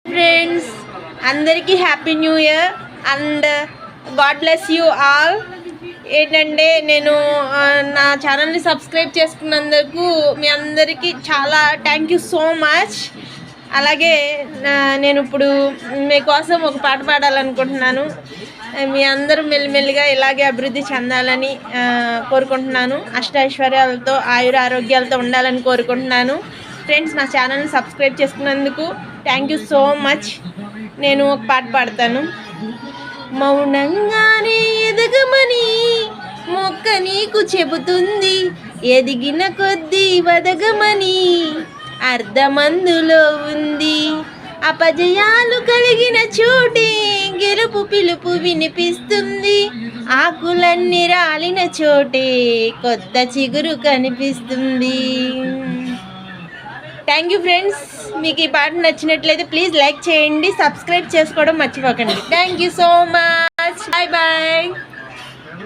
Friends, అందరికీ happy new year and God bless you all. ఏంటంటే నేను నా ఛానల్ని సబ్స్క్రైబ్ చేసుకున్నందుకు మీ అందరికీ చాలా థ్యాంక్ యూ సో మచ్. అలాగే నేను ఇప్పుడు మీకోసం ఒక పాట పాడాలనుకుంటున్నాను. మీ అందరూ మెల్లిమెల్లిగా ఇలాగే అభివృద్ధి చెందాలని కోరుకుంటున్నాను. అష్టైశ్వర్యాలతో ఆయుర ఆరోగ్యాలతో ఉండాలని కోరుకుంటున్నాను. ఫ్రెండ్స్, నా ఛానల్ని సబ్స్క్రైబ్ చేసుకున్నందుకు థ్యాంక్ యూ సో మచ్. నేను ఒక పాట పాడతాను. మౌనంగానే ఎదగమని మొక్క నీకు చెబుతుంది, ఎదిగిన కొద్దీ వదగమని అర్ధమందులో ఉంది. అపజయాలు కలిగిన చోటే గెలుపు పిలుపు వినిపిస్తుంది. ఆకులన్నీ రాలిన చోటే కొత్త చిగురు కనిపిస్తుంది. Thank you friends. మీకు ఈ పాట నచ్చినట్లయితే ప్లీజ్ లైక్ చేయండి, సబ్స్క్రైబ్ చేసుకోవడం మర్చిపోకండి. Thank you so much.